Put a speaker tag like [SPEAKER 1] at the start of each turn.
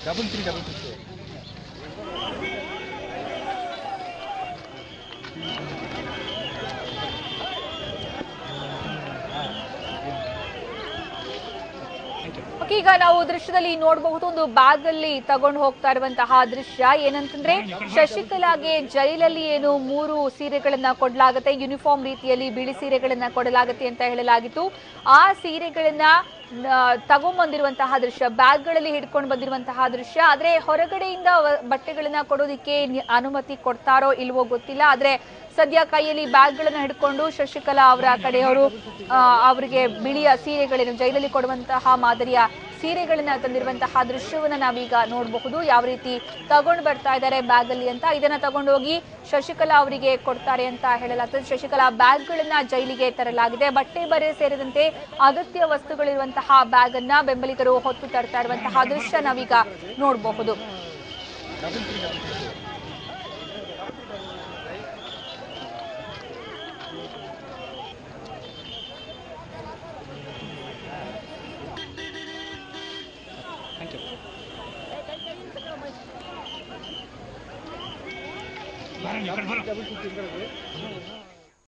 [SPEAKER 1] 3366.
[SPEAKER 2] ಈಗ ನಾವು ದೃಶ್ಯದಲ್ಲಿ ನೋಡಬಹುದು ಒಂದು ಬ್ಯಾಗ್ ಅಲ್ಲಿ ತಗೊಂಡು ಹೋಗ್ತಾ ಇರುವಂತಹ ದೃಶ್ಯ ಏನಂತಂದ್ರೆ ಶಶಿಕಲಾಗೆ ಜೈಲಲ್ಲಿ ಏನು 3 ಸೀರೆಗಳನ್ನ ಕೊಡಲಾಗುತ್ತೆ, ಯೂನಿಫಾರ್ಮ್ ರೀತಿಯಲ್ಲಿ ಬಿಳಿ ಸೀರೆಗಳನ್ನ ಕೊಡಲಾಗುತ್ತೆ ಅಂತ ಹೇಳಲಾಗಿತ್ತು. ಆ ಸೀರೆಗಳನ್ನ ತಗೊಂಡ್ಬಂದಿರುವಂತಹ ದೃಶ್ಯ, ಬ್ಯಾಗ್ಗಳಲ್ಲಿ ಹಿಡ್ಕೊಂಡು ಬಂದಿರುವಂತಹ ದೃಶ್ಯ. ಆದ್ರೆ ಹೊರಗಡೆಯಿಂದ ಬಟ್ಟೆಗಳನ್ನ ಕೊಡೋದಿಕ್ಕೆ ಅನುಮತಿ ಕೊಡ್ತಾರೋ ಇಲ್ವೋ ಗೊತ್ತಿಲ್ಲ. ಆದ್ರೆ ಸದ್ಯ ಕೈಯಲ್ಲಿ ಬ್ಯಾಗ್ಗಳನ್ನ ಹಿಡ್ಕೊಂಡು ಶಶಿಕಲಾ ಅವರ ಕಡೆಯವರು ಅವರಿಗೆ ಬಿಳಿಯ ಸೀರೆಗಳೇನು ಜೈಲಲ್ಲಿ ಕೊಡುವಂತಹ ಮಾದರಿಯ ಸೀರೆಗಳನ್ನ ತಂದಿರುವಂತಹ ದೃಶ್ಯವನ್ನ ನಾವೀಗ ನೋಡಬಹುದು. ಯಾವ ರೀತಿ ತಗೊಂಡು ಬರ್ತಾ ಇದ್ದಾರೆ ಬ್ಯಾಗ್ ಅಲ್ಲಿ ಅಂತ. ಇದನ್ನ ತಗೊಂಡೋಗಿ ಶಶಿಕಲಾ ಅವರಿಗೆ ಕೊಡ್ತಾರೆ ಅಂತ ಹೇಳಲಾಗ್ತದೆ. ಶಶಿಕಲಾ ಬ್ಯಾಗ್ಗಳನ್ನ ಜೈಲಿಗೆ ತರಲಾಗಿದೆ. ಬಟ್ಟೆ ಬರೆ ಸೇರಿದಂತೆ ಅಗತ್ಯ ವಸ್ತುಗಳಿರುವಂತಹ ಬ್ಯಾಗ್ ಅನ್ನ ಬೆಂಬಲಿಗರು ಹೊತ್ತು ತರ್ತಾ ಇರುವಂತಹ ದೃಶ್ಯ ನಾವೀಗ ನೋಡಬಹುದು.
[SPEAKER 1] Thank you.